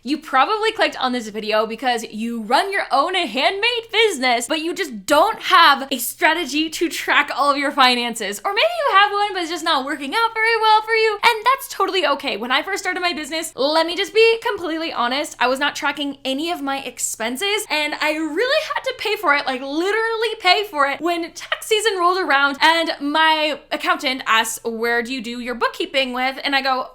You probably clicked on this video because you run your own handmade business, but you just don't have a strategy to track all of your finances. Or maybe you have one, but it's just not working out very well for you. And that's totally okay. When I first started my business, let me just be completely honest, I was not tracking any of my expenses, and I really had to pay for it, like literally pay for it, when tax season rolled around and my accountant asked, where do you do your bookkeeping with? And I go,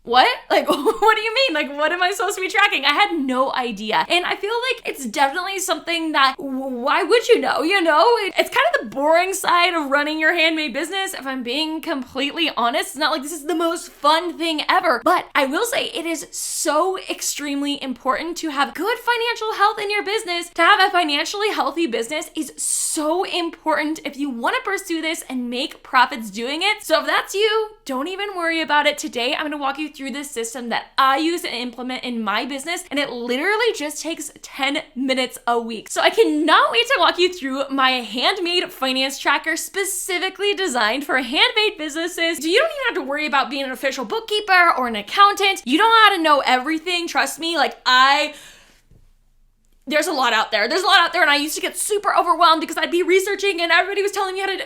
what? Like, what do you mean? Like, what am I supposed to be tracking? I had no idea. And I feel like it's definitely something that, why would you know? You know, it's kind of the boring side of running your handmade business. If I'm being completely honest, it's not like this is the most fun thing ever. But I will say it is so extremely important to have good financial health in your business. To have a financially healthy business is so important if you want to pursue this and make profits doing it. So if that's you, don't even worry about it. Today, I'm going to walk you through this system that I use and implement in my business, and it literally just takes 10 minutes a week. So I cannot wait to walk you through my handmade finance tracker specifically designed for handmade businesses. So you don't even have to worry about being an official bookkeeper or an accountant. You don't have to know everything. Trust me, there's a lot out there. There's a lot out there, and I used to get super overwhelmed because I'd be researching and everybody was telling me how to do.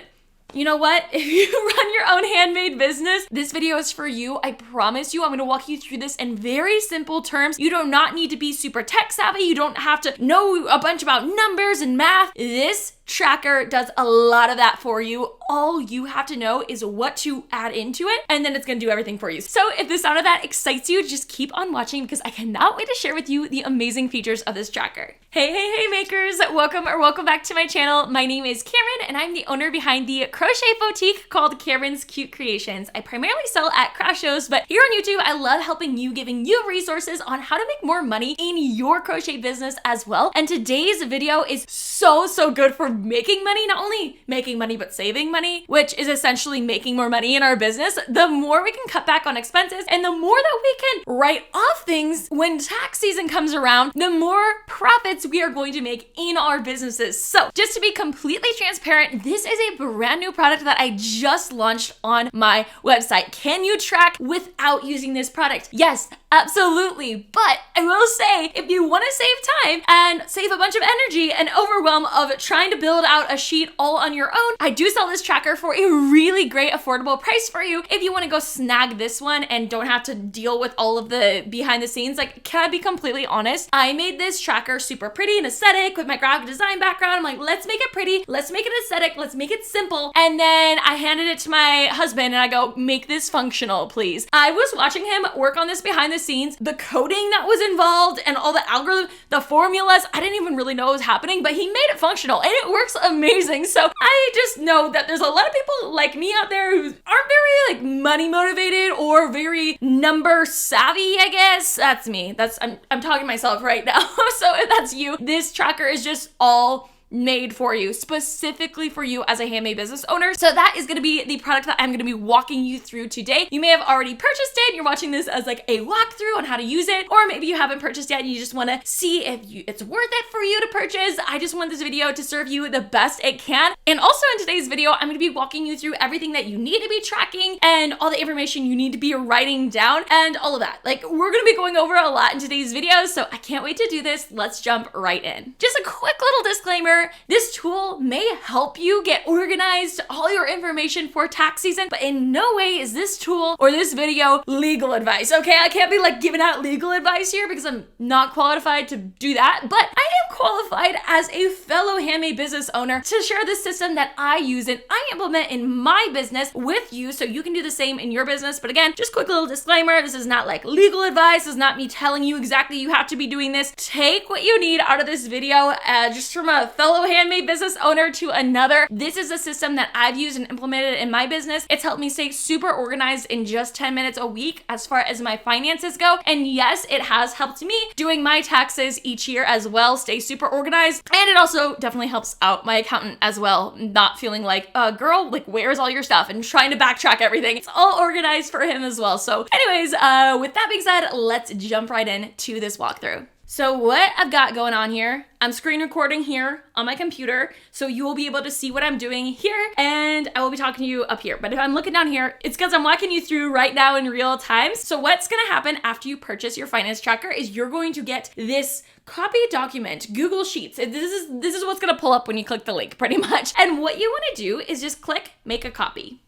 You know what? If you run your own handmade business, this video is for you. I promise you, I'm gonna walk you through this in very simple terms. You do not need to be super tech savvy. You don't have to know a bunch about numbers and math. This tracker does a lot of that for you. All you have to know is what to add into it, and then it's gonna do everything for you. So if the sound of that excites you, just keep on watching because I cannot wait to share with you the amazing features of this tracker. Hey makers, welcome back to my channel. My name is Camryn and I'm the owner behind the crochet boutique called Camryn's Cute Creations. I primarily sell at craft shows, but here on YouTube, I love helping you, giving you resources on how to make more money in your crochet business as well. And today's video is so good for making money, not only making money, but saving money, which is essentially making more money in our business. The more we can cut back on expenses and the more that we can write off things when tax season comes around, the more profits we are going to make in our businesses. So just to be completely transparent, this is a brand new product that I just launched on my website. Can you track without using this product? Yes, absolutely. But I will say, if you want to save time and save a bunch of energy and overwhelm of trying to build out a sheet all on your own, I do sell this tracker for a really great affordable price for you. If you want to go snag this one and don't have to deal with all of the behind the scenes, like, can I be completely honest? I made this tracker super pretty and aesthetic with my graphic design background. I'm like, let's make it pretty, let's make it aesthetic, let's make it simple. And then I handed it to my husband and I go, make this functional, please. I was watching him work on this behind the scenes, the coding that was involved and all the algorithm, the formulas, I didn't even really know what was happening, but he made it functional and it works amazing. So I just know that there's a lot of people like me out there who aren't very money motivated or very number savvy, I guess. That's me. I'm talking to myself right now. So if that's you, this tracker is just all made for you, specifically for you as a handmade business owner. So that is gonna be the product that I'm gonna be walking you through today. You may have already purchased it, you're watching this as like a walkthrough on how to use it, or maybe you haven't purchased yet and you just wanna see if it's worth it for you to purchase. I just want this video to serve you the best it can. And also in today's video, I'm gonna be walking you through everything that you need to be tracking and all the information you need to be writing down and all of that. Like, we're gonna be going over a lot in today's video, so I can't wait to do this. Let's jump right in. Just a quick little disclaimer. This tool may help you get organized, all your information for tax season, but in no way is this tool or this video legal advice, okay? I can't be giving out legal advice here because I'm not qualified to do that, but I am qualified as a fellow handmade business owner to share the system that I use and I implement in my business with you so you can do the same in your business. But again, just quick little disclaimer, this is not legal advice. This is not me telling you exactly you have to be doing this. Take what you need out of this video just from a fellow handmade business owner to another. This is a system that I've used and implemented in my business. It's helped me stay super organized in just 10 minutes a week as far as my finances go. And yes, it has helped me doing my taxes each year as well, stay super organized. And it also definitely helps out my accountant as well, not feeling like, girl, where's all your stuff? And trying to backtrack everything. It's all organized for him as well. So anyways, with that being said, let's jump right into this walkthrough. So what I've got going on here, I'm screen recording here on my computer, so you will be able to see what I'm doing here, and I will be talking to you up here. But if I'm looking down here, it's because I'm walking you through right now in real time. So what's gonna happen after you purchase your finance tracker is you're going to get this copy document, Google Sheets. This is what's gonna pull up when you click the link, pretty much. And what you wanna do is just click make a copy.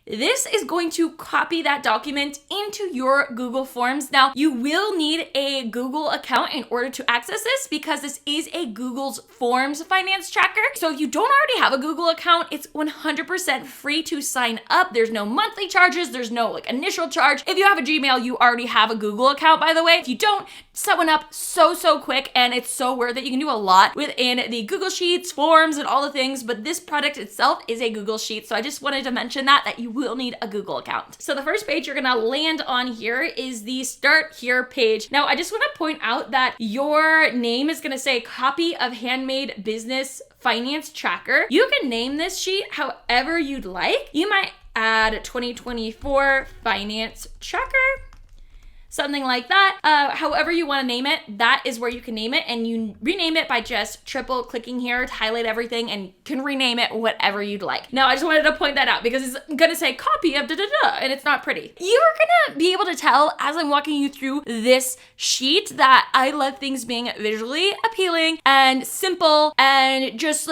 This is going to copy that document into your Google Forms. Now, you will need a Google account in order to access this because this is a Google's Forms finance tracker. So if you don't already have a Google account, it's 100% free to sign up. There's no monthly charges. There's no initial charge. If you have a Gmail, you already have a Google account, by the way. If you don't, set one up so quick, and it's so worth it. You can do a lot within the Google Sheets, Forms, and all the things, but this product itself is a Google Sheet. So I just wanted to mention that you will need a Google account. So the first page you're gonna land on here is the Start Here page. Now, I just wanna point out that your name is gonna say Copy of Handmade Business Finance Tracker. You can name this sheet however you'd like. You might add 2024 Finance Tracker, something like that. However you want to name it, that is where you can name it, and you rename it by just triple clicking here to highlight everything, and can rename it whatever you'd like. Now, I just wanted to point that out because it's gonna say copy of and it's not pretty. You're gonna be able to tell as I'm walking you through this sheet that I love things being visually appealing and simple and just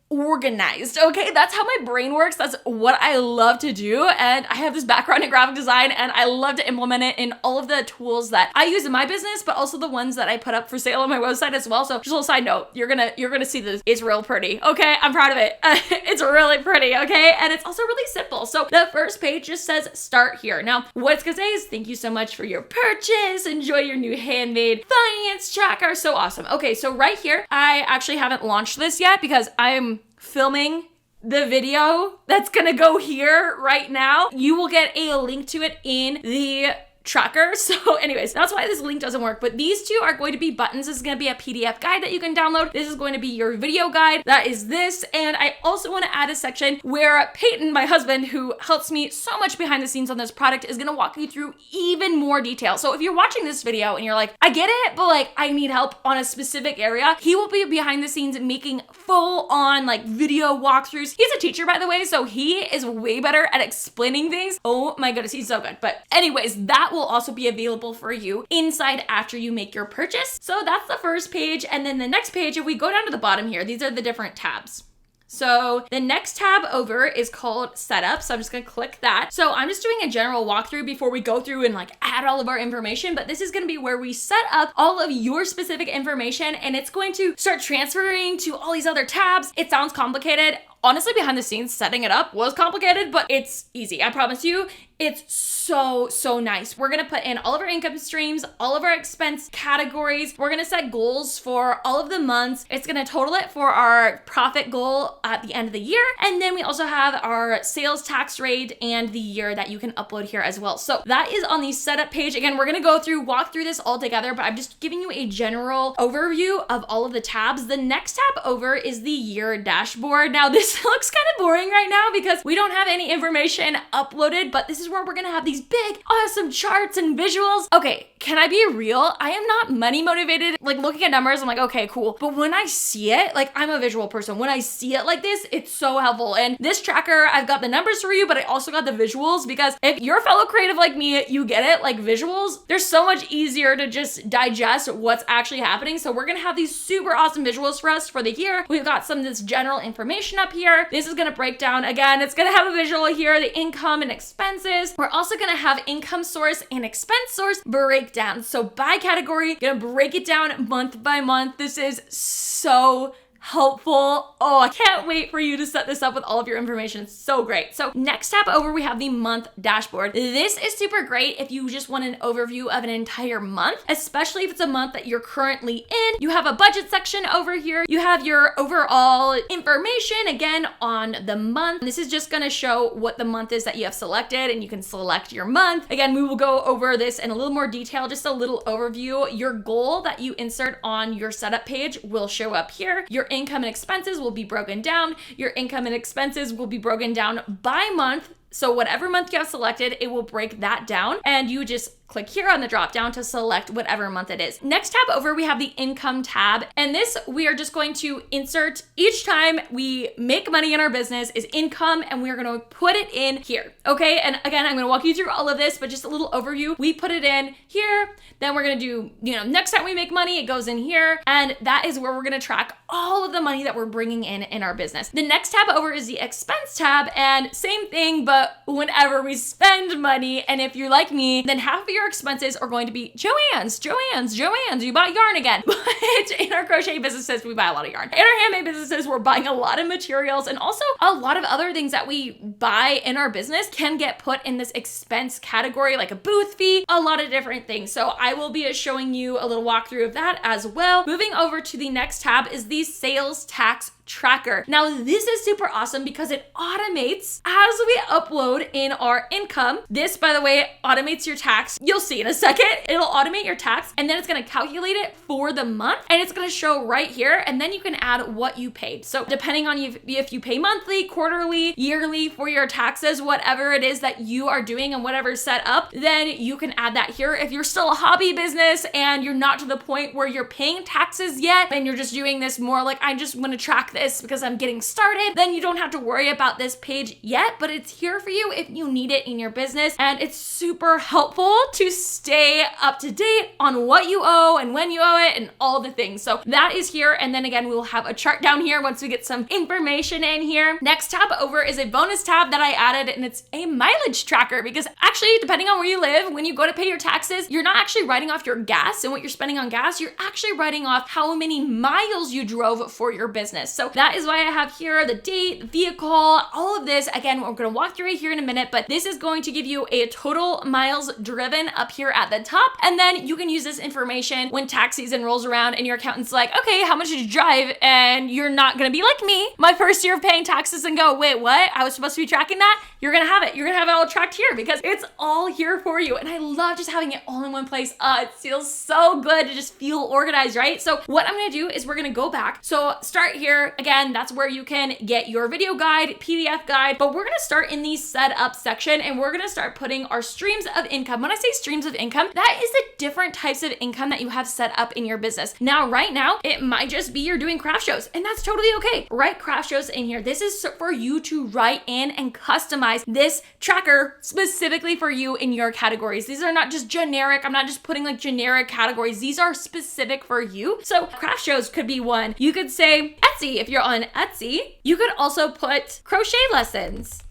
organized, okay? That's how my brain works. That's what I love to do. And I have this background in graphic design, and I love to implement it in all of the tools that I use in my business, but also the ones that I put up for sale on my website as well. So just a little side note, you're gonna see this. It's real pretty, okay? I'm proud of it. It's really pretty, okay? And it's also really simple. So the first page just says Start Here. Now, what it's gonna say is thank you so much for your purchase. Enjoy your new Handmade finance tracker. So awesome. Okay, so right here, I actually haven't launched this yet because I'm filming the video that's gonna go here right now. You will get a link to it in the tracker. So anyways, that's why this link doesn't work, but these two are going to be buttons. This is going to be a PDF guide that you can download. This is going to be your video guide. That is this. And I also want to add a section where Peyton, my husband, who helps me so much behind the scenes on this product, is going to walk you through even more detail. So if you're watching this video and you're like, I get it, but I need help on a specific area, he will be behind the scenes making full on video walkthroughs. He's a teacher, by the way, so he is way better at explaining things. Oh my goodness, he's so good. But anyways, that will also be available for you inside after you make your purchase. So that's the first page. And then the next page, if we go down to the bottom here, these are the different tabs. So the next tab over is called Setup. So I'm just gonna click that. So I'm just doing a general walkthrough before we go through and add all of our information, but this is gonna be where we set up all of your specific information, and it's going to start transferring to all these other tabs. It sounds complicated. Honestly, behind the scenes, setting it up was complicated, but it's easy. I promise you, it's so nice. We're gonna put in all of our income streams, all of our expense categories. We're gonna set goals for all of the months. It's gonna total it for our profit goal at the end of the year. And then we also have our sales tax rate and the year that you can upload here as well. So that is on the setup page. Again, we're gonna walk through this all together, but I'm just giving you a general overview of all of the tabs. The next tab over is the year dashboard. Now, this looks kind of boring right now because we don't have any information uploaded, but this is where we're gonna have these big, awesome charts and visuals. Okay, can I be real? I am not money motivated. Looking at numbers, I'm like, okay, cool. But when I see it, I'm a visual person. When I see it like this, it's so helpful. And this tracker, I've got the numbers for you, but I also got the visuals, because if you're a fellow creative like me, you get it. Visuals, they're so much easier to just digest what's actually happening. So we're gonna have these super awesome visuals for us for the year. We've got some of this general information up here. This is gonna break down, again, it's gonna have a visual here, the income and expenses. We're also gonna have income source and expense source breakdown. So by category, gonna break it down month by month. This is so helpful. Oh, I can't wait for you to set this up with all of your information. It's so great. So next tab over, we have the month dashboard. This is super great if you just want an overview of an entire month, especially if it's a month that you're currently in. You have a budget section over here. You have your overall information, again, on the month. This is just gonna show what the month is that you have selected, and you can select your month. Again, we will go over this in a little more detail, just a little overview. Your goal that you insert on your setup page will show up here. Your income and expenses will be broken down. Your income and expenses will be broken down by month. So whatever month you have selected, it will break that down, and you just click here on the drop down to select whatever month it is. Next tab over, we have the income tab. And this, we are just going to insert each time we make money in our business is income, and we're going to put it in here. Okay. And again, I'm going to walk you through all of this, but just a little overview. We put it in here. Then we're going to do, next time we make money, it goes in here. And that is where we're going to track all of the money that we're bringing in our business. The next tab over is the expense tab, and same thing, but whenever we spend money, and if you're like me, then half of your expenses are going to be Joann's, you bought yarn again. But in our crochet businesses, we buy a lot of yarn. In our handmade businesses, we're buying a lot of materials, and also a lot of other things that we buy in our business can get put in this expense category, like a booth fee, a lot of different things. So I will be showing you a little walkthrough of that as well. Moving over to the next tab is the sales tax tracker. Now, this is super awesome because it automates as we upload in our income. This, by the way, automates your tax. You'll see in a second. It'll automate your tax, and then it's going to calculate it for the month, and it's going to show right here, and then you can add what you paid. So depending on if you pay monthly, quarterly, yearly for your taxes, whatever it is that you are doing and whatever's set up, then you can add that here. If you're still a hobby business and you're not to the point where you're paying taxes yet, and you're just doing this more like, I just want to track this because I'm getting started, then you don't have to worry about this page yet, but it's here for you if you need it in your business. And it's super helpful to stay up to date on what you owe and when you owe it and all the things. So that is here. And then again, we will have a chart down here once we get some information in here. Next tab over is a bonus tab that I added, and it's a mileage tracker, because actually, depending on where you live, when you go to pay your taxes, you're not actually writing off your gas and what you're spending on gas. You're actually writing off how many miles you drove for your business. So that is why I have here the date, the vehicle, all of this. Again, we're going to walk through it here in a minute, but this is going to give you a total miles driven up here at the top. And then you can use this information when tax season rolls around and your accountant's like, okay, how much did you drive? And you're not going to be like me, my first year of paying taxes, and go, wait, what? I was supposed to be tracking that? You're going to have it. You're going to have it all tracked here because it's all here for you. And I love just having it all in one place. It feels so good to just feel organized, right? So what I'm going to do is we're going to go back. So start here. Again, that's where you can get your video guide, PDF guide, but we're going to start in the setup section, and we're going to start putting our streams of income. When I say streams of income, that is the different types of income that you have set up in your business. Now, right now, it might just be you're doing craft shows, and that's totally okay. Write craft shows in here. This is for you to write in and customize this tracker specifically for you in your categories. These are not just generic. I'm not just putting like generic categories. These are specific for you. So craft shows could be one. You could say Etsy if you're on Etsy. You could also put crochet lessons.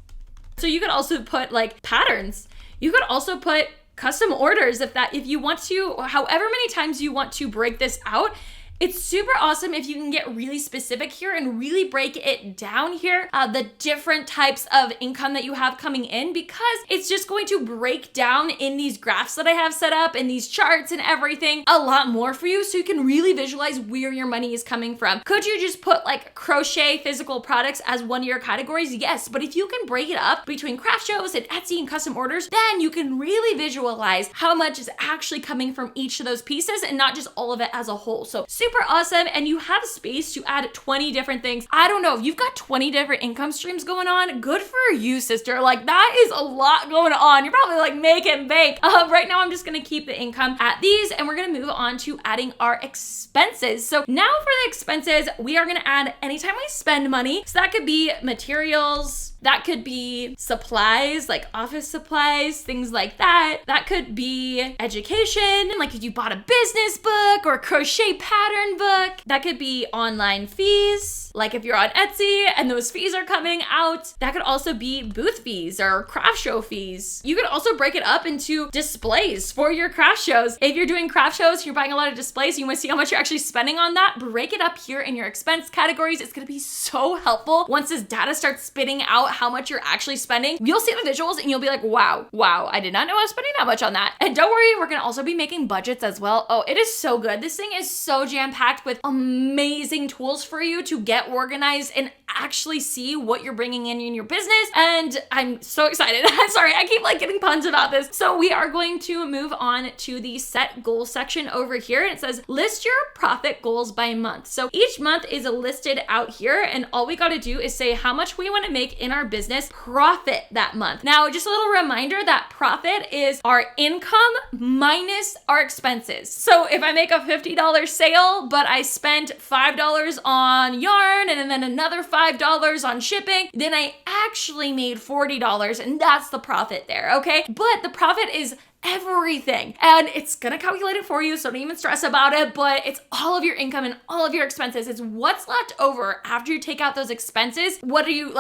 So you could also put like patterns. You could also put custom orders if you want to, however many times you want to break this out. It's super awesome if you can get really specific here and really break it down here, the different types of income that you have coming in, because it's just going to break down in these graphs that I have set up and these charts and everything a lot more for you, so you can really visualize where your money is coming from. Could you just put like crochet physical products as one of your categories? Yes, but if you can break it up between craft shows and Etsy and custom orders, then you can really visualize how much is actually coming from each of those pieces and not just all of it as a whole. So super awesome. And you have space to add 20 different things. I don't know if you've got 20 different income streams going on. Good for you, sister. Like, that is a lot going on. You're probably like, make and bake. Right now, I'm just going to keep the income at these, and we're going to move on to adding our expenses. So now for the expenses, we are going to add anytime we spend money. So that could be materials. That could be supplies, like office supplies, things like that. That could be education, like if you bought a business book or a crochet pattern book. That could be online fees, like if you're on Etsy and those fees are coming out. That could also be booth fees or craft show fees. You could also break it up into displays for your craft shows. If you're doing craft shows, you're buying a lot of displays, you want to see how much you're actually spending on that, break it up here in your expense categories. It's going to be so helpful. Once this data starts spitting out how much you're actually spending, you'll see the visuals and you'll be like, wow, I did not know I was spending that much on that. And don't worry, we're gonna also be making budgets as well. Oh, it is so good. This thing is so jam-packed with amazing tools for you to get organized and actually see what you're bringing in your business. And I'm so excited. I'm sorry, I keep like getting puns about this. So we are going to move on to the set goals section over here. And it says, list your profit goals by month. So each month is listed out here, and all we got to do is say how much we want to make in our our business profit that month. Now, just a little reminder that profit is our income minus our expenses. So if I make a $50 sale, but I spent $5 on yarn and then another $5 on shipping, then I actually made $40, and that's the profit there, okay? But the profit is everything, and it's gonna calculate it for you, so don't even stress about it, but it's all of your income and all of your expenses. It's what's left over after you take out those expenses. What is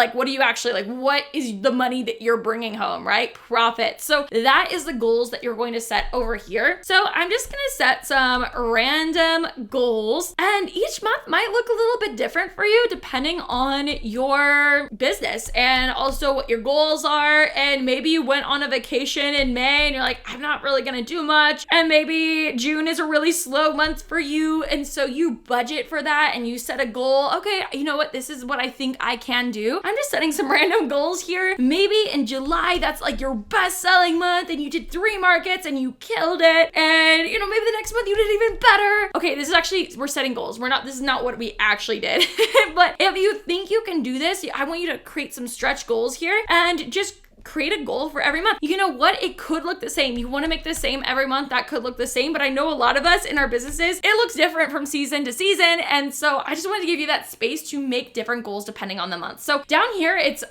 the money that you're bringing home, right? Profit. So that is the goals that you're going to set over here. So I'm just gonna set some random goals, and each month might look a little bit different for you depending on your business and also what your goals are. And maybe you went on a vacation in May and you're like, I'm not really gonna do much, and maybe June is a really slow month for you, and so you budget for that and you set a goal. Okay, you know what, this is what I think I can do. I'm just setting some random goals here. Maybe in July that's like your best selling month and you did 3 markets and you killed it, and maybe the next month you did even better. Okay, this is actually, we're setting goals. This is not what we actually did. But if you think you can do this, I want you to create some stretch goals here and just create a goal for every month. You know what? It could look the same. You want to make the same every month. That could look the same, but I know a lot of us in our businesses, it looks different from season to season. And so I just wanted to give you that space to make different goals depending on the month. So down here, it's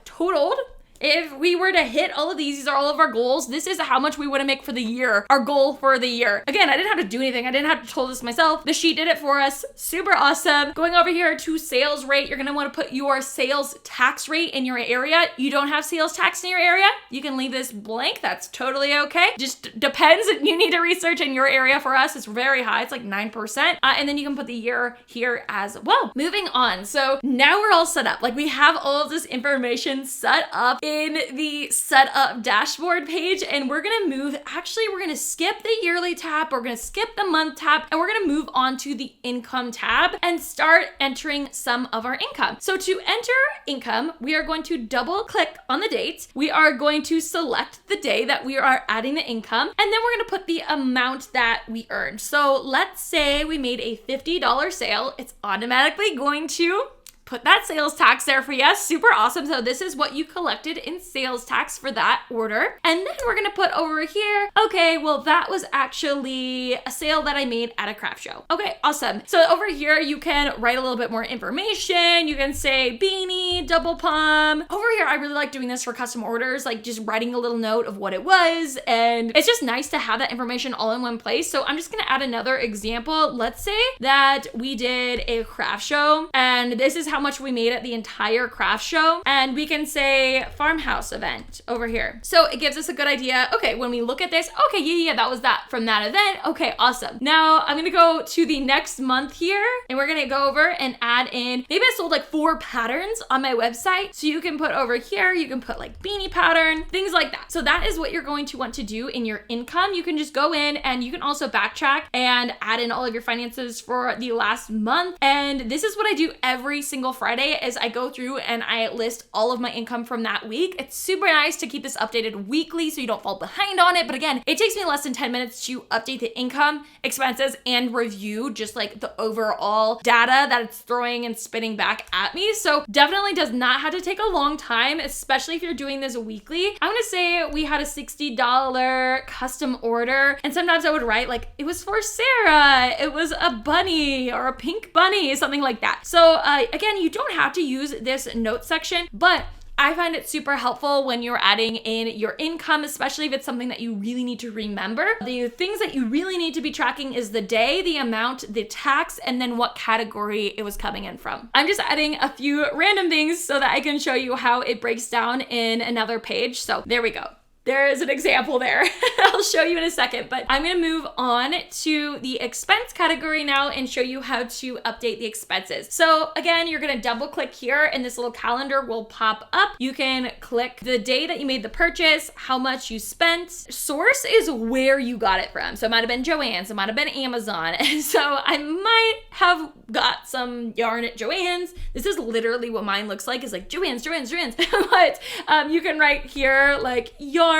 totaled. If we were to hit all of these are all of our goals. This is how much we want to make for the year, our goal for the year. Again, I didn't have to do anything. I didn't have to total this myself. The sheet did it for us. Super awesome. Going over here to sales rate, you're going to want to put your sales tax rate in your area. You don't have sales tax in your area, you can leave this blank. That's totally okay. Just depends. You need to research in your area. For us, it's very high. It's like 9%. And then you can put the year here as well. Moving on. So now we're all set up. Like, we have all of this information set up in the setup dashboard page, and we're gonna skip the yearly tab, we're gonna skip the month tab, and we're gonna move on to the income tab and start entering some of our income. So to enter income, we are going to double click on the date. We are going to select the day that we are adding the income, and then we're gonna put the amount that we earned. So let's say we made a $50 sale. It's automatically going to put that sales tax there for you. Super awesome. So this is what you collected in sales tax for that order. And then we're gonna put over here, okay, well, that was actually a sale that I made at a craft show. Okay, awesome. So over here, you can write a little bit more information. You can say beanie, double palm. Over here, I really like doing this for custom orders, like just writing a little note of what it was. And it's just nice to have that information all in one place. So I'm just gonna add another example. Let's say that we did a craft show, and this is how much we made at the entire craft show, and we can say farmhouse event over here. So it gives us a good idea. Okay, when we look at this, okay, yeah, that was that from that event. Okay, awesome. Now I'm gonna go to the next month here, and we're gonna go over and add in, maybe I sold like 4 patterns on my website. So you can put over here, you can put like beanie pattern, things like that. So that is what you're going to want to do in your income. You can just go in, and you can also backtrack and add in all of your finances for the last month. And this is what I do every single Friday, is I go through and I list all of my income from that week. It's super nice to keep this updated weekly so you don't fall behind on it. But again, it takes me less than 10 minutes to update the income, expenses, and review just like the overall data that it's throwing and spitting back at me. So definitely does not have to take a long time, especially if you're doing this weekly. I'm gonna say we had a $60 custom order, and sometimes I would write like, it was for Sarah, it was a bunny or a pink bunny, something like that. So again, you don't have to use this note section, but I find it super helpful when you're adding in your income, especially if it's something that you really need to remember. The things that you really need to be tracking is the day, the amount, the tax, and then what category it was coming in from. I'm just adding a few random things so that I can show you how it breaks down in another page. So there we go. There is an example there. I'll show you in a second, but I'm gonna move on to the expense category now and show you how to update the expenses. So again, you're gonna double click here and this little calendar will pop up. You can click the day that you made the purchase, how much you spent. Source is where you got it from. So it might've been Joann's, it might've been Amazon. And so I might have got some yarn at Joann's. This is literally what mine looks like, is like Joann's. But you can write here like yarn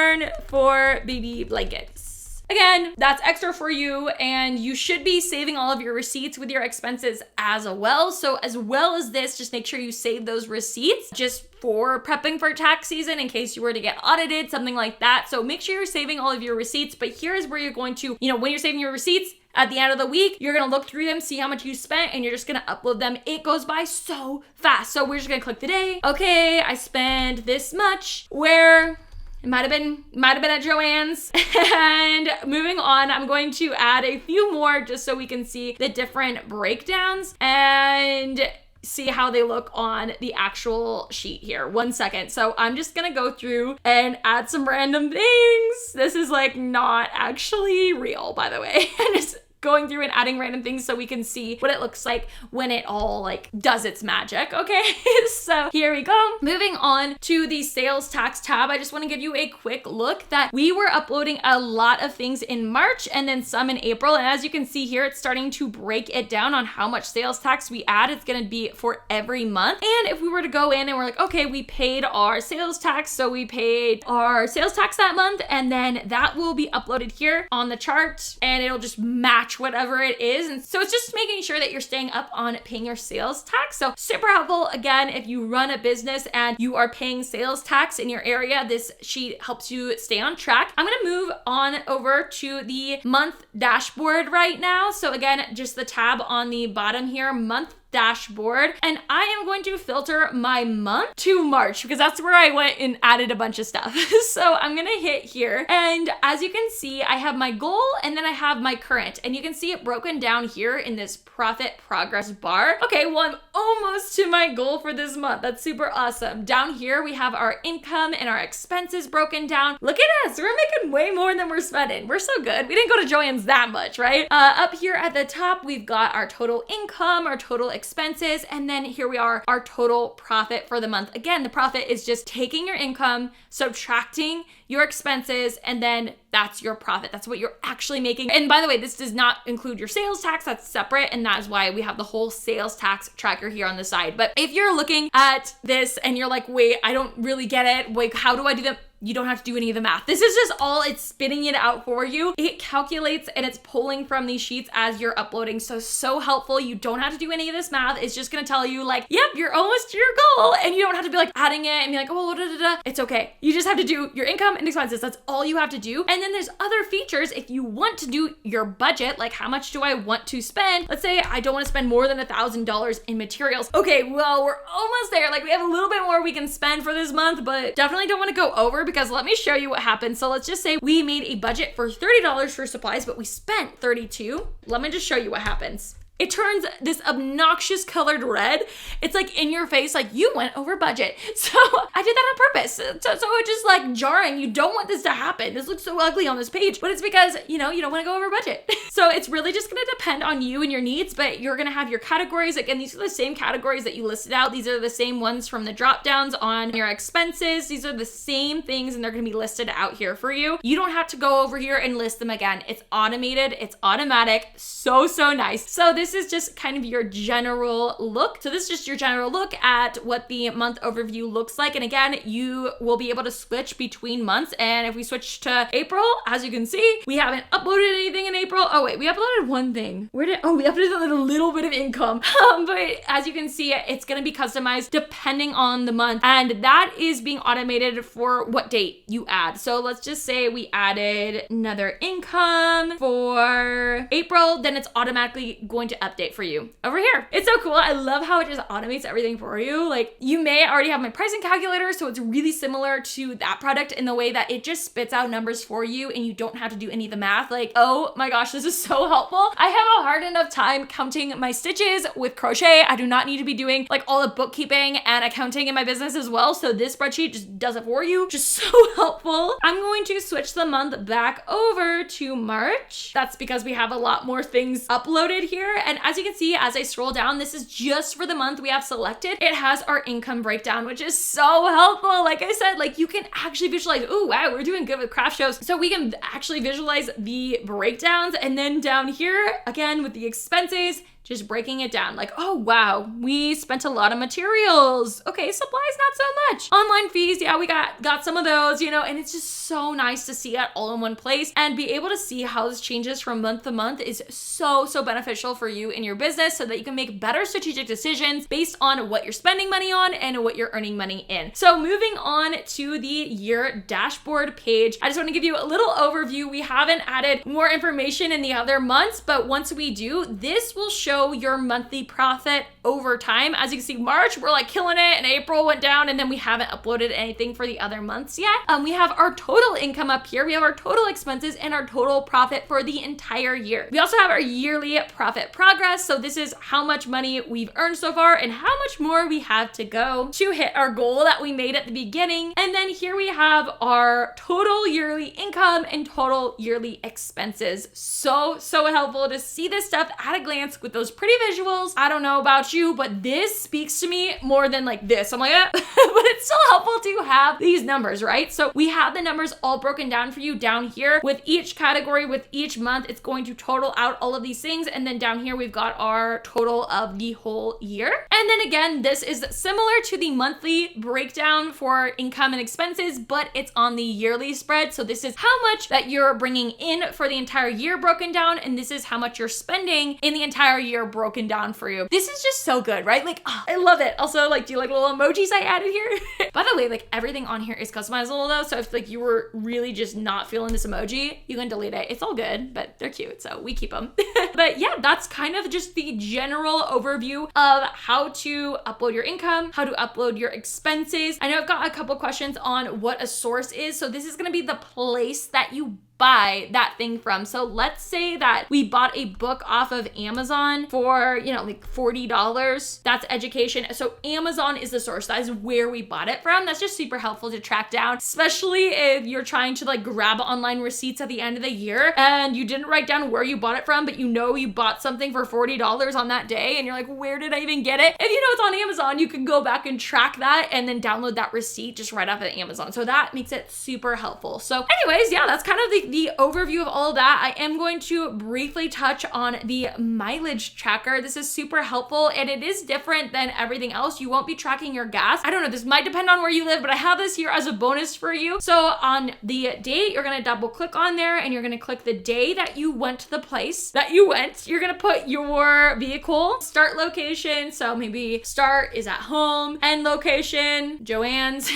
for baby blankets. Again, that's extra for you, and you should be saving all of your receipts with your expenses as well. So as well as this, just make sure you save those receipts just for prepping for tax season in case you were to get audited, something like that. So make sure you're saving all of your receipts, but here is where you're going to, when you're saving your receipts, at the end of the week, you're gonna look through them, see how much you spent, and you're just gonna upload them. It goes by so fast. So we're just gonna click today. Okay, I spent this much, where it might have been at Joann's. And moving on, I'm going to add a few more just so we can see the different breakdowns and see how they look on the actual sheet here. 1 second. So I'm just gonna go through and add some random things. This is like not actually real, by the way. And just going through and adding random things so we can see what it looks like when it all like does its magic. Okay, so here we go. Moving on to the sales tax tab, I just want to give you a quick look that we were uploading a lot of things in March and then some in April. And as you can see here, it's starting to break it down on how much sales tax we add. It's going to be for every month. And if we were to go in and we're like, okay, we paid our sales tax. So we paid our sales tax that month, and then that will be uploaded here on the chart and it'll just match whatever it is. And so it's just making sure that you're staying up on paying your sales tax. So super helpful. Again, if you run a business and you are paying sales tax in your area, this sheet helps you stay on track. I'm going to move on over to the month dashboard right now. So again, just the tab on the bottom here, month dashboard, and I am going to filter my month to March because that's where I went and added a bunch of stuff. So I'm gonna hit here, and as you can see, I have my goal and then I have my current, and you can see it broken down here in this profit progress bar. Okay, well, I'm almost to my goal for this month. That's super awesome. Down here, we have our income and our expenses broken down. Look at us, we're making way more than we're spending. We're so good. We didn't go to Joann's that much, right? Up here at the top, we've got our total income, our total expenses, and then here we are, our total profit for the month. Again, the profit is just taking your income, subtracting your expenses, and then that's your profit. That's what you're actually making. And by the way, this does not include your sales tax. That's separate, and that is why we have the whole sales tax tracker here on the side. But if you're looking at this and you're like, wait, I don't really get it, wait, how do I do that? You don't have to do any of the math. This is just all, it's spitting it out for you. It calculates and it's pulling from these sheets as you're uploading. So helpful. You don't have to do any of this math. It's just gonna tell you like, yep, you're almost to your goal. And you don't have to be like adding it and be like, oh, da, da, da. It's okay. You just have to do your income and expenses. That's all you have to do. And then there's other features. If you want to do your budget, like how much do I want to spend? Let's say I don't want to spend more than $1,000 in materials. Okay, well, we're almost there. Like we have a little bit more we can spend for this month, but definitely don't want to go over, because let me show you what happened. So let's just say we made a budget for $30 for supplies, but we spent $32. Let me just show you what happens. It turns this obnoxious colored red. It's like in your face, like you went over budget. So I did that on purpose. So it's just like jarring. You don't want this to happen. This looks so ugly on this page, but it's because, you don't want to go over budget. So it's really just going to depend on you and your needs, but you're going to have your categories. Again, these are the same categories that you listed out. These are the same ones from the drop downs on your expenses. These are the same things, and they're going to be listed out here for you. You don't have to go over here and list them again. It's automated. It's automatic. So nice. So this is just kind of your general look. So this is just your general look at what the month overview looks like. And again, you will be able to switch between months. And if we switch to April, as you can see, we haven't uploaded anything in April. Oh wait, we uploaded one thing. We uploaded a little bit of income. But as you can see, it's going to be customized depending on the month. And that is being automated for what date you add. So let's just say we added another income for April, then it's automatically going to update for you over here. It's so cool. I love how it just automates everything for you. Like you may already have my pricing calculator, so it's really similar to that product in the way that it just spits out numbers for you and you don't have to do any of the math. Like, oh my gosh, this is so helpful. I have a hard enough time counting my stitches with crochet. I do not need to be doing like all the bookkeeping and accounting in my business as well. So this spreadsheet just does it for you. Just so helpful. I'm going to switch the month back over to March. That's because we have a lot more things uploaded here. And as you can see, as I scroll down, this is just for the month we have selected. It has our income breakdown, which is so helpful. Like I said, like you can actually visualize, oh wow, we're doing good with craft shows. So we can actually visualize the breakdowns. And then down here, again, with the expenses, just breaking it down. Like, oh wow, we spent a lot of materials. Okay, supplies, not so much. Online fees, yeah, we got some of those, you know, and it's just so nice to see it all in one place and be able to see how this changes from month to month is so beneficial for you in your business so that you can make better strategic decisions based on what you're spending money on and what you're earning money in. So moving on to the year dashboard page, I just want to give you a little overview. We haven't added more information in the other months, but once we do, this will show your monthly profit over time. As you can see, March, we're like killing it, and April went down, and then we haven't uploaded anything for the other months yet. We have our total income up here. We have our total expenses and our total profit for the entire year. We also have our yearly profit progress. So this is how much money we've earned so far and how much more we have to go to hit our goal that we made at the beginning. And then here we have our total yearly income and total yearly expenses. So helpful to see this stuff at a glance with those pretty visuals. I don't know about you, but this speaks to me more than like this. I'm like, but it's still helpful to have these numbers, right? So we have the numbers all broken down for you down here with each category, with each month. It's going to total out all of these things. And then down here, we've got our total of the whole year. And then again, this is similar to the monthly breakdown for income and expenses, but it's on the yearly spread. So this is how much that you're bringing in for the entire year broken down, and this is how much you're spending in the entire year broken down for you. This is just so good, right? Like, oh, I love it. Also, like, do you like little emojis I added here? By the way, like everything on here is customizable though. So if like you were really just not feeling this emoji, you can delete it. It's all good, but they're cute, so we keep them. But yeah, that's kind of just the general overview of how to upload your income, how to upload your expenses. I know I've got a couple questions on what a source is. So this is going to be the place that you buy that thing from. So let's say that we bought a book off of Amazon for, you know, like $40. That's education. So Amazon is the source. That is where we bought it from. That's just super helpful to track down, especially if you're trying to like grab online receipts at the end of the year and you didn't write down where you bought it from, but you know you bought something for $40 on that day and you're like, where did I even get it? If you know it's on Amazon, you can go back and track that and then download that receipt just right off of Amazon. So that makes it super helpful. So anyways, yeah, that's kind of the overview of all of that. I am going to briefly touch on the mileage tracker. This is super helpful and it is different than everything else. You won't be tracking your gas. I don't know, this might depend on where you live, but I have this here as a bonus for you. So on the date, you're gonna double click on there and you're gonna click the day that you went to the place that you went. You're gonna put your vehicle, start location. So maybe start is at home, end location, Joann's,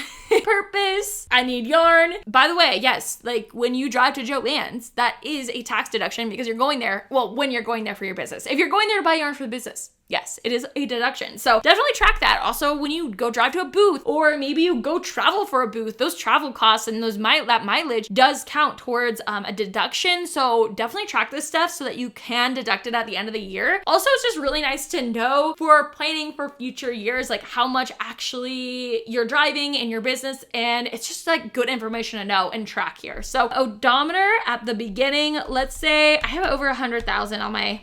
purpose, I need yarn. By the way, yes, like when you drive to Joann's, that is a tax deduction because you're going there, well, when you're going there for your business. If you're going there to buy yarn for the business, yes, it is a deduction. So definitely track that. Also, when you go drive to a booth or maybe you go travel for a booth, those travel costs and that mileage does count towards a deduction. So definitely track this stuff so that you can deduct it at the end of the year. Also, it's just really nice to know for planning for future years, like how much actually you're driving in your business. And it's just like good information to know and track here. So odometer at the beginning, let's say I have over 100,000 on my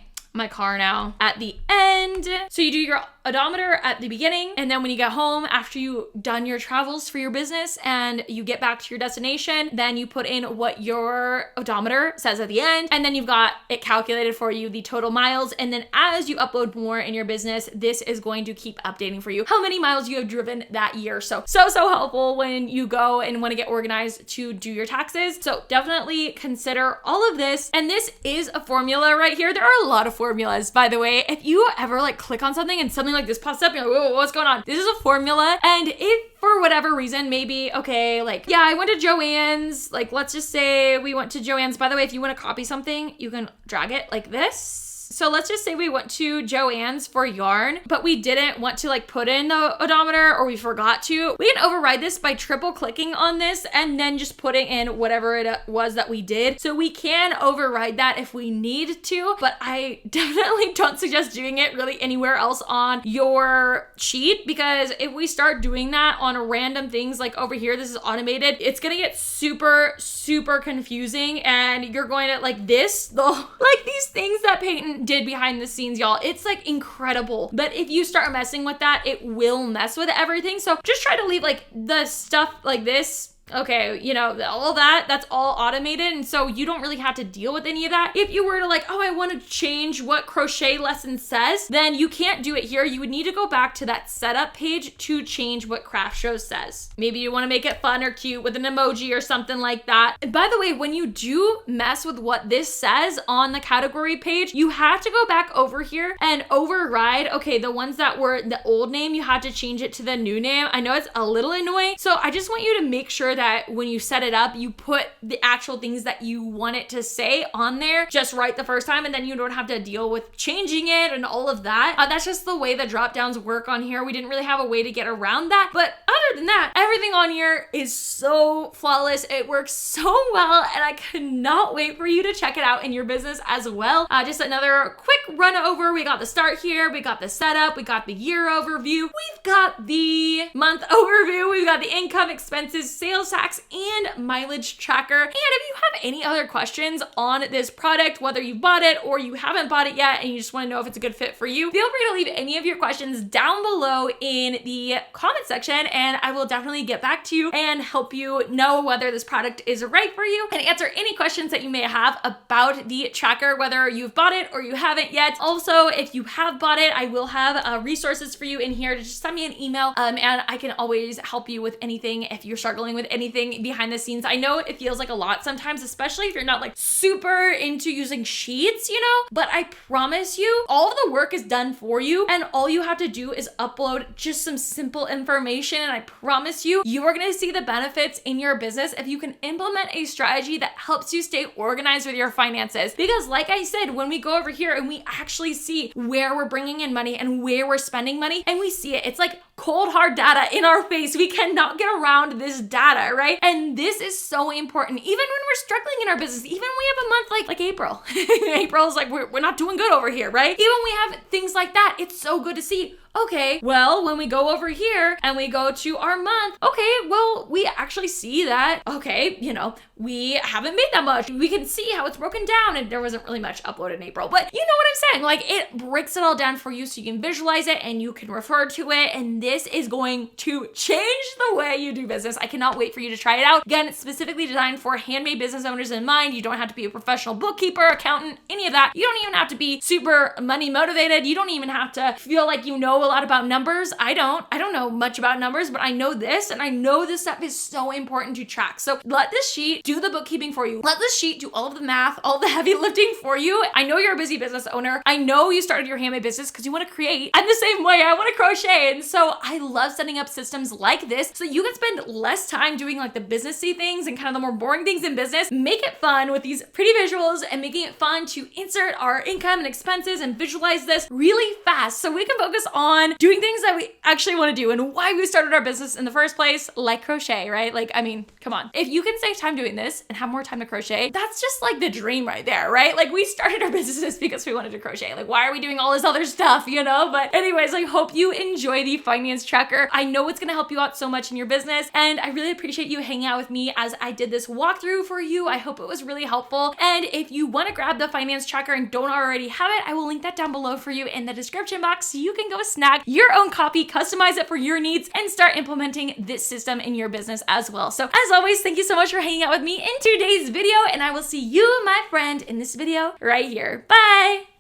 car now at the end. So you do your odometer at the beginning, and then when you get home after you done your travels for your business and you get back to your destination, then you put in what your odometer says at the end, and then you've got it calculated for you, the total miles. And then as you upload more in your business, this is going to keep updating for you how many miles you have driven that year. So helpful when you go and want to get organized to do your taxes. So definitely consider all of this. And this is a formula right here. There are a lot of formulas, by the way. If you ever like click on something and something like this pops up, you're like, whoa, what's going on? This is a formula. And if for whatever reason, maybe, okay, like, yeah, I went to Joann's, like, let's just say we went to Joann's. By the way, if you want to copy something, you can drag it like this. So let's just say we went to Joann's for yarn, but we didn't want to like put in the odometer or we forgot to. We can override this by triple clicking on this and then just putting in whatever it was that we did. So we can override that if we need to, but I definitely don't suggest doing it really anywhere else on your sheet, because if we start doing that on random things like over here, this is automated, it's gonna get super confusing and you're going to like this, like these things that Peyton did behind the scenes, y'all. It's like incredible. But if you start messing with that, it will mess with everything. So just try to leave like the stuff like this Okay, you know, all that's all automated. And so you don't really have to deal with any of that. If you were to like, oh, I want to change what crochet lesson says, then you can't do it here. You would need to go back to that setup page to change what craft show says. Maybe you want to make it fun or cute with an emoji or something like that. And by the way, when you do mess with what this says on the category page, you have to go back over here and override, okay, the ones that were the old name, you had to change it to the new name. I know it's a little annoying. So I just want you to make sure that when you set it up, you put the actual things that you want it to say on there just right the first time, and then you don't have to deal with changing it and all of that. That's just the way the drop downs work on here. We didn't really have a way to get around that, but other than that, everything on here is so flawless. It works so well, and I cannot wait for you to check it out in your business as well. Just another quick run over. We got the start here, we got the setup, we got the year overview, we've got the month overview, we've got the income, expenses, sales tax, and mileage tracker. And if you have any other questions on this product, whether you bought it or you haven't bought it yet and you just want to know if it's a good fit for you, feel free to leave any of your questions down below in the comment section, and I will definitely get back to you and help you know whether this product is right for you and answer any questions that you may have about the tracker, whether you've bought it or you haven't yet. Also, if you have bought it, I will have resources for you in here to just send me an email, and I can always help you with anything if you're struggling with anything behind the scenes. I know it feels like a lot sometimes, especially if you're not like super into using sheets, you know, but I promise you all of the work is done for you, and all you have to do is upload just some simple information, and I promise you, you are going to see the benefits in your business if you can implement a strategy that helps you stay organized with your finances. Because like I said, when we go over here and we actually see where we're bringing in money and where we're spending money, and we see it, it's like cold hard data in our face. We cannot get around this data, right? And this is so important. Even when we're struggling in our business, even when we have a month like April, April's like, we're not doing good over here, right? Even when we have things like that, it's so good to see, okay, well, when we go over here and we go to our month, okay, well, we actually see that, okay, you know, we haven't made that much. We can see how it's broken down, and there wasn't really much uploaded in April, but you know what I'm saying? Like, it breaks it all down for you so you can visualize it and you can refer to it, and this is going to change the way you do business. I cannot wait for you to try it out. Again, it's specifically designed for handmade business owners in mind. You don't have to be a professional bookkeeper, accountant, any of that. You don't even have to be super money motivated. You don't even have to feel like you know a lot about numbers. I don't know much about numbers, but I know this, and I know this stuff is so important to track. So let this sheet do the bookkeeping for you. Let this sheet do all of the math, all the heavy lifting for you. I know you're a busy business owner. I know you started your handmade business because you want to create. I'm the same way. I want to crochet. And so I love setting up systems like this so you can spend less time doing like the businessy things and kind of the more boring things in business. Make it fun with these pretty visuals and making it fun to insert our income and expenses and visualize this really fast so we can focus on doing things that we actually want to do and why we started our business in the first place, like crochet, right? Like, I mean, come on. If you can save time doing this and have more time to crochet, that's just like the dream right there, right? Like, we started our businesses because we wanted to crochet. Like, why are we doing all this other stuff, you know? But anyways, I hope you enjoy the finance tracker. I know it's going to help you out so much in your business, and I really appreciate you hanging out with me as I did this walkthrough for you. I hope it was really helpful. And if you want to grab the finance tracker and don't already have it, I will link that down below for you in the description box so you can go snag your own copy, customize it for your needs, and start implementing this system in your business as well. So as always, thank you so much for hanging out with me in today's video, and I will see you, my friend, in this video right here. Bye!